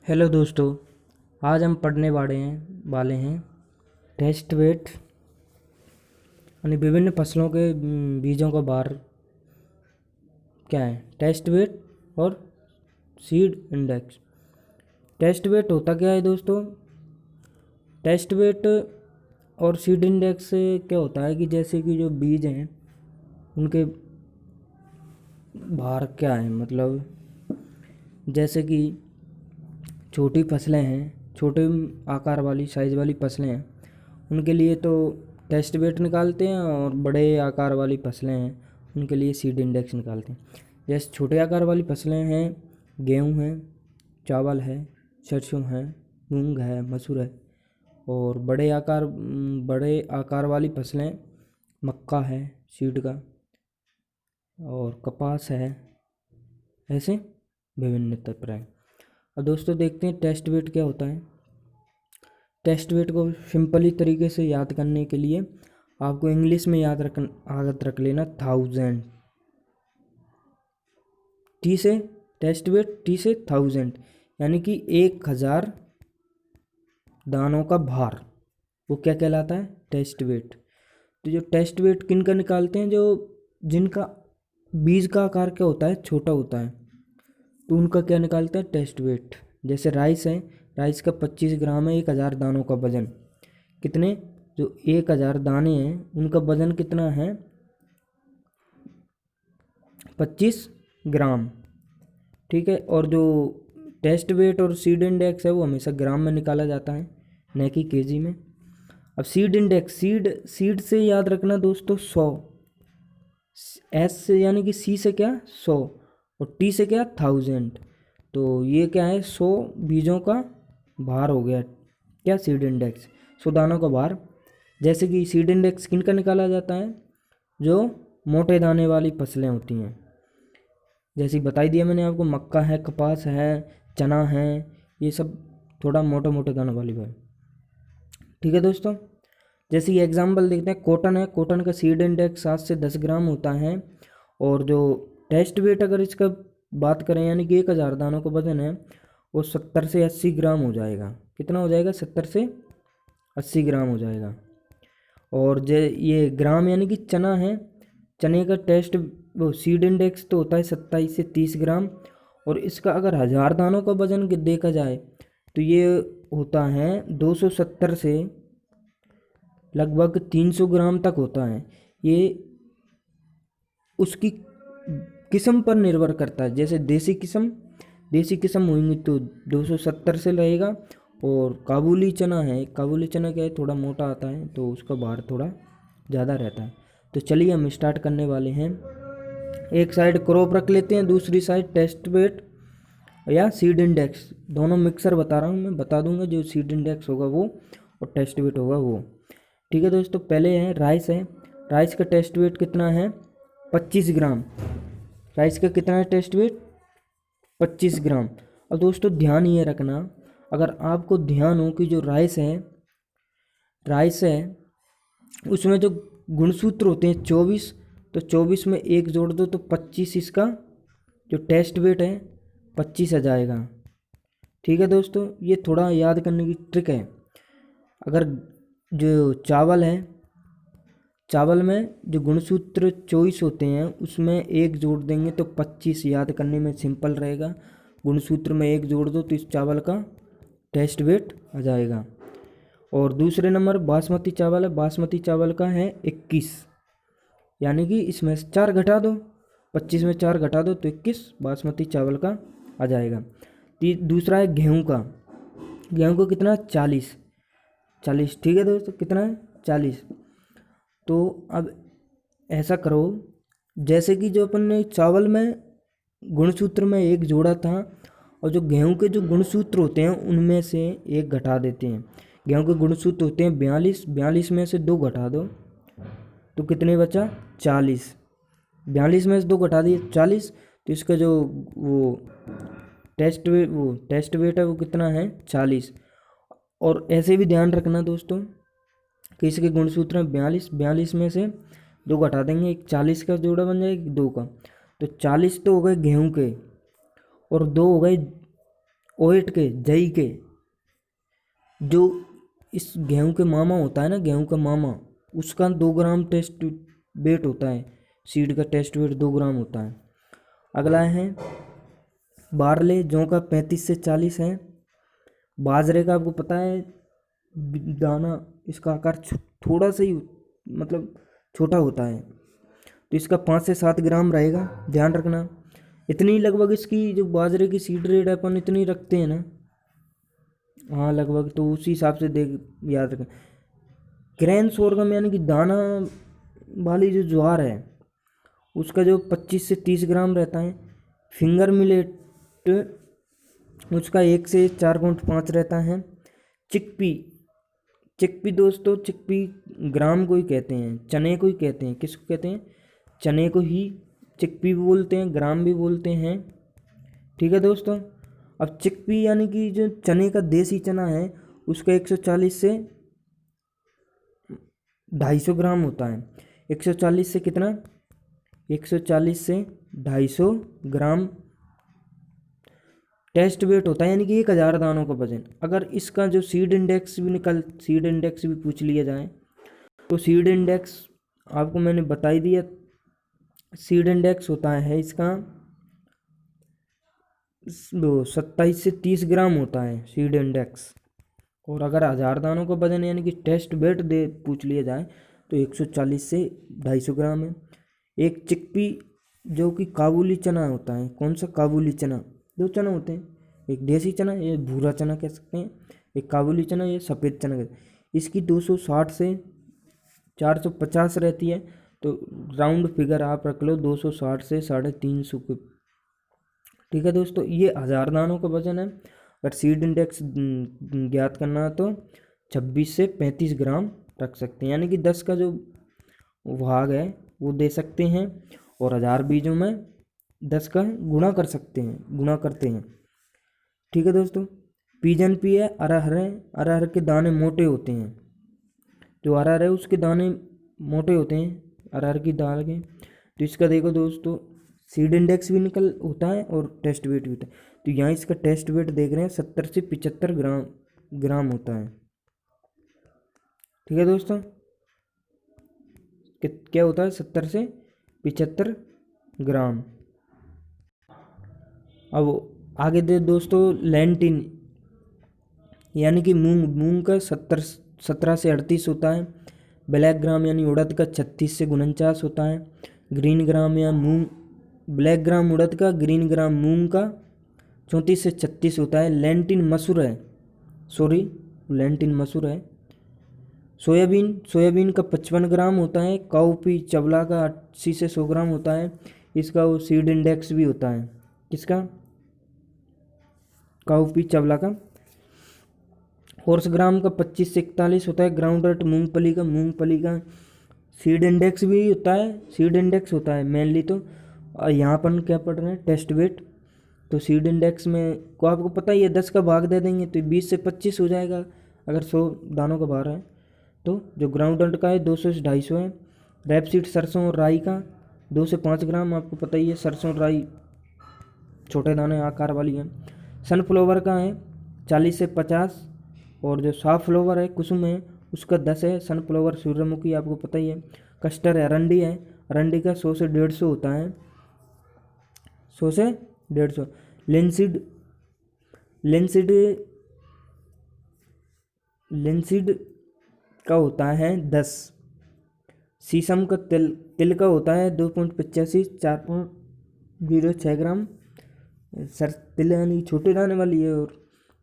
Hello दोस्तों, आज हम पढ़ने वाले हैं टेस्ट वेट यानी विभिन्न फसलों के बीजों का भार क्या है। टेस्ट वेट और सीड इंडेक्स। टेस्ट वेट होता क्या है दोस्तों? टेस्ट वेट और सीड इंडेक्स से क्या होता है कि जैसे कि जो बीज हैं उनके भार क्या है, मतलब जैसे कि छोटी फसलें हैं, छोटे आकार वाली साइज़ वाली फसलें हैं, उनके लिए तो टेस्ट वेट निकालते हैं, और बड़े आकार वाली फसलें हैं उनके लिए सीड इंडेक्स निकालते हैं। जैसे छोटे आकार वाली फसलें हैं, गेहूँ है, चावल है, सरसों है, मूंग है, मसूर है। और बड़े आकार वाली फसलें मक्का है सीड का, और कपास है। ऐसे विभिन्न तरह हैं। अब दोस्तों देखते हैं टेस्ट वेट क्या होता है। टेस्ट वेट को सिंपली तरीके से याद करने के लिए आपको इंग्लिश में आदत रख लेना 1000। टी से टेस्ट वेट, टी से 1000, यानी कि 1000 दानों का भार, वो क्या कहलाता है? Test weight. तो जो टेस्ट वेट किन का निकालते हैं? जिनका बीज का आकार क्या होता है? छोटा होता है, तो उनका क्या निकालते हैं? Test weight. जैसे राइस है, राइस का 25 ग्राम है 1000 दानों का वजन। कितने? जो 1000 दाने हैं उनका वजन कितना है? 25 ग्राम। ठीक है। और जो टेस्ट वेट और सीड इंडेक्स है वो हमेशा ग्राम में निकाला जाता है, न कि केजी में। अब सीड इंडेक्स, सीड से याद रखना दोस्तों 100। एस से यानी कि सी से क्या? 100, और टी से क्या? 1000। तो ये क्या है? 100 बीजों का भार हो गया क्या? Seed index. 100 दानों का भार। जैसे कि सीड इंडेक्स किन का निकाला जाता है? जो मोटे दाने वाली फसलें होती हैं, जैसे बताई दिया मैंने आपको, मक्का है, कपास है, चना है, ये सब थोड़ा मोटे मोटे दानों वाली है। ठीक है दोस्तों। जैसे कि एग्जाम्पल देखते हैं, कॉटन है, कॉटन का सीड इंडेक्स 7 से 10 ग्राम होता है। और जो टेस्ट वेट अगर इसका बात करें, यानी कि 1000 दानों का वजन है, वो 70 से 80 ग्राम हो जाएगा। कितना हो जाएगा? 70 से 80 ग्राम हो जाएगा। और ये ग्राम यानी कि चना है, चने का टेस्ट वो सीड इंडेक्स तो होता है 27 से 30 ग्राम। और इसका अगर 1000 दानों का वजन देखा जाए तो ये होता है 270 से लगभग 300 ग्राम तक होता है। ये उसकी किस्म पर निर्भर करता है। जैसे देसी किस्म होंगी तो 270 से रहेगा। और काबुली चना है, काबुली चना क्या है? थोड़ा मोटा आता है, तो उसका भार थोड़ा ज़्यादा रहता है। तो चलिए हम स्टार्ट करने वाले हैं। एक साइड क्रॉप रख लेते हैं, दूसरी साइड टेस्ट वेट या सीड इंडेक्स। दोनों मिक्सर बता रहा हूँ मैं, बता दूंगा। जो सीड इंडेक्स होगा वो, और टेस्ट वेट होगा वो। ठीक है दोस्तों। पहले है राइस है, राइस का टेस्ट वेट कितना है? 25 ग्राम। राइस का कितना है टेस्ट वेट? 25 ग्राम। और दोस्तों ध्यान ये रखना, अगर आपको ध्यान हो कि जो राइस है उसमें जो गुणसूत्र होते हैं 24, तो 24 में एक जोड़ दो तो 25 इसका जो टेस्ट वेट है 25 आ जाएगा। ठीक है दोस्तों, ये थोड़ा याद करने की ट्रिक है। अगर जो चावल है, चावल में जो गुणसूत्र 24 होते हैं उसमें एक जोड़ देंगे तो 25, याद करने में सिंपल रहेगा। गुणसूत्र में एक जोड़ दो तो इस चावल का टेस्ट वेट आ जाएगा। और दूसरे नंबर बासमती चावल है, बासमती चावल का है 21, यानी कि इसमें से 4 घटा दो, 25 में 4 घटा दो तो 21 बासमती चावल का आ जाएगा। दूसरा है गेहूं का, गेहूं का कितना? 40। ठीक है दोस्तों, कितना है? 40। तो अब ऐसा करो, जैसे कि जो अपन ने चावल में गुणसूत्र में एक जोड़ा था, और जो गेहूं के जो गुणसूत्र होते हैं उनमें से एक घटा देते हैं। गेहूं के गुणसूत्र होते हैं 42, 42 में से 2 घटा दो तो कितने बचा? 40। 42 में से 2 घटा दिए 40, तो इसका जो वो टेस्ट वेट है वो कितना है? 40। और ऐसे भी ध्यान रखना दोस्तों कि इसके गुणसूत्र में 42, 42 में से 2 घटा देंगे, एक 40 का जोड़ा बन जाएगा, 2 का। तो 40 तो हो गए गेहूं के, और 2 हो गए ओएट के जई के जो इस गेहूं के मामा होता है ना, गेहूं का मामा, उसका 2 ग्राम टेस्ट वेट होता है। सीड का टेस्ट वेट 2 ग्राम होता है। अगला है बारले, जौ का 35 से 40 है। बाजरे का आपको पता है दाना, इसका आकार थोड़ा सा ही मतलब छोटा होता है, तो इसका 5 से 7 ग्राम रहेगा, ध्यान रखना। इतनी लगभग इसकी जो बाजरे की सीड रेट है अपन इतनी रखते हैं ना, हाँ लगभग, तो उसी हिसाब से देख याद रखें। ग्रेन सोरगम यानी कि दाना वाली जो ज्वार है उसका जो 25 से 30 ग्राम रहता है। फिंगर मिलेट उसका 1 से 4.5 रहता है। चिकपी, चिकपी दोस्तों, चिकपी ग्राम को ही कहते हैं, चने को ही कहते हैं। किसको कहते हैं? चने को ही चिकपी भी बोलते हैं, ग्राम भी बोलते हैं। ठीक है दोस्तों। अब चिकपी यानी कि जो चने का देसी चना है उसका 140 से 250 ग्राम होता है। 140 से कितना? 140 से 250 ग्राम टेस्ट वेट होता है, यानी कि 1000 दानों का वजन। अगर इसका जो सीड इंडेक्स भी पूछ लिया जाए तो सीड इंडेक्स आपको मैंने बता ही दिया। सीड इंडेक्स होता है इसका 27 से 30 ग्राम होता है सीड इंडेक्स। और अगर 1000 दानों का वजन यानी कि टेस्ट वेट दे पूछ लिया जाए तो 140 से 250 ग्राम है। एक चिकपी जो कि काबुली चना होता है। कौन सा? काबुली चना। दो चना होते हैं, एक देसी चना, ये भूरा चना कह सकते हैं, एक काबुली चना, ये सफ़ेद चना कहते हैं। इसकी 260 से 450 रहती है, तो राउंड फिगर आप रख लो 260 से 350 के। ठीक है दोस्तों, ये 1000 दानों का वजन है। अगर सीड इंडेक्स ज्ञात करना है तो 26 से 35 ग्राम रख सकते हैं, यानी कि 10 का जो भाग है वो दे सकते हैं, और 1000 बीजों में 10 का गुणा कर सकते हैं, गुणा करते हैं। ठीक है दोस्तों। पीजन पी है अरहर है। अरहर के दाने मोटे होते हैं, जो अरहर है उसके दाने मोटे होते हैं अरहर की दाल के। तो इसका देखो दोस्तों, सीड इंडेक्स भी निकल होता है और टेस्ट वेट भी होता है। तो यहाँ इसका टेस्ट वेट देख रहे हैं 70 से 75 ग्राम होता है। ठीक है दोस्तों, क्या होता है? 70 से 75 ग्राम। अब आगे दे दोस्तों, लैंटिन यानी कि मूंग का 17 से 38 होता है। ब्लैक ग्राम यानी उड़द का 36 से 49 होता है। ग्रीन ग्राम या मूंग, ब्लैक ग्राम उड़द का, ग्रीन ग्राम मूंग का 34 से 36 होता है। लैंटिन मसूर है, सॉरी लैंटिन मसूर है। सोयाबीन का 55 ग्राम होता है। काउपी चवला का 80 से 100 ग्राम होता है। इसका वो सीड इंडेक्स भी होता है। किसका? काउपी चवला का। हॉर्स ग्राम का 25 से 41 होता है। ग्राउंडनट मूंगफली का सीड इंडेक्स भी होता है, सीड इंडेक्स होता है मेनली। तो यहाँ पर क्या पढ़ रहे हैं? Test weight. तो सीड इंडेक्स में को आपको पता ही है 10 का भाग दे देंगे तो 20 से 25 हो जाएगा अगर 100 दानों का भार है। तो जो ग्राउंडनट का है 200 से 250 है। रैपसीड सरसों और राई का 2 से 5 ग्राम, आपको पता ही है सरसों और राई छोटे दाने आकार वाली है। सनफ्लावर का है 40 से 50, और जो साफ फ्लावर है कुसुम है उसका 10 है। सनफ्लावर सूरजमुखी आपको पता ही है। कस्टर है, अरंडी है, अरंडी का 100 से 150 होता है, 100 से 150। लिनसीड लिनसीड लिनसीड का होता है 10। शीशम का तिल का होता है 2.85, 4.06 ग्राम। सर तिल यानी छोटे दाने वाली है। और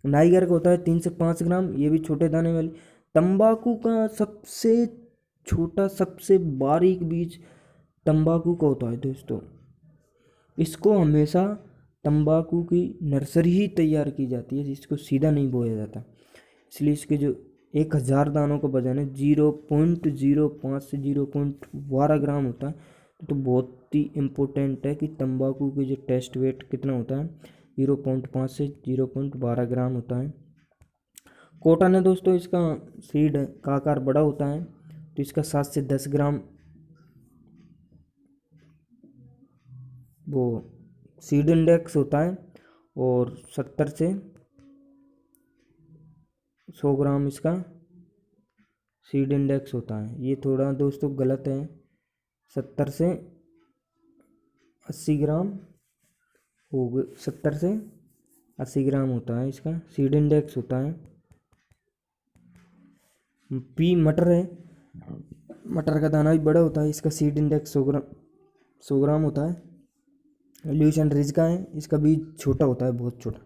नाइगर का होता है 3 से 5 ग्राम, ये भी छोटे दाने वाली। तंबाकू का सबसे छोटा, सबसे बारीक बीज तंबाकू का होता है दोस्तों। इसको हमेशा तंबाकू की नर्सरी ही तैयार की जाती है, जिसको सीधा नहीं बोया जाता। इसलिए इसके जो 1000 दानों का वजन है 0.05 से 0.12 ग्राम होता है। तो बहुत ही इम्पोर्टेंट है कि तंबाकू के जो टेस्ट वेट कितना होता है, 0.5 से 0.12 ग्राम होता है। कॉटन है दोस्तों, इसका सीड का आकार बड़ा होता है, तो इसका 7 से 10 ग्राम वो सीड इंडेक्स होता है, और 70 से 100 ग्राम इसका सीड इंडेक्स होता है। ये थोड़ा दोस्तों गलत है, 70 से 80 ग्राम हो गए, 70 से 80 ग्राम होता है इसका सीड इंडेक्स होता है। पी मटर है, मटर का दाना भी बड़ा होता है, इसका सीड इंडेक्स 100 ग्राम होता है। ल्यूशन रिज का है, इसका बीज छोटा होता है, बहुत छोटा,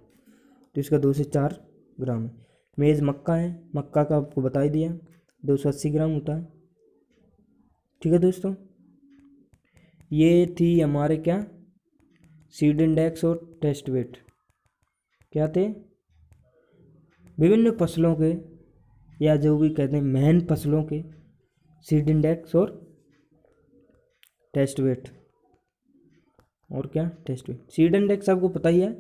तो इसका 2 से 4 ग्राम है। मेज़ मक्का है, मक्का का आपको बता ही दिया, 280 ग्राम होता है। ठीक है दोस्तों, ये थी हमारे क्या सीड इंडेक्स और टेस्ट वेट, क्या थे विभिन्न फसलों के, या जो भी कहते हैं मेन फसलों के सीड इंडेक्स और टेस्ट वेट। और क्या टेस्ट वेट, सीड इंडेक्स आपको पता ही है,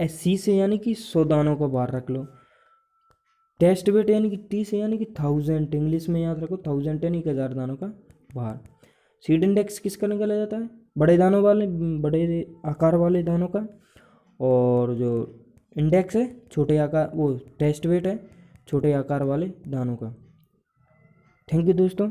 सी से यानी कि 100 दानों को बाहर रख लो। टेस्ट वेट यानी कि टी से यानी कि 1000, इंग्लिश में याद रखो 1000 यानी कि 1000 दानों का बाहर। सीड इंडेक्स किसका निकाला जाता है, बड़े दानों वाले, बड़े आकार वाले दानों का, और जो इंडेक्स है छोटे आकार, वो टेस्ट वेट है छोटे आकार वाले दानों का। थैंक यू दोस्तों।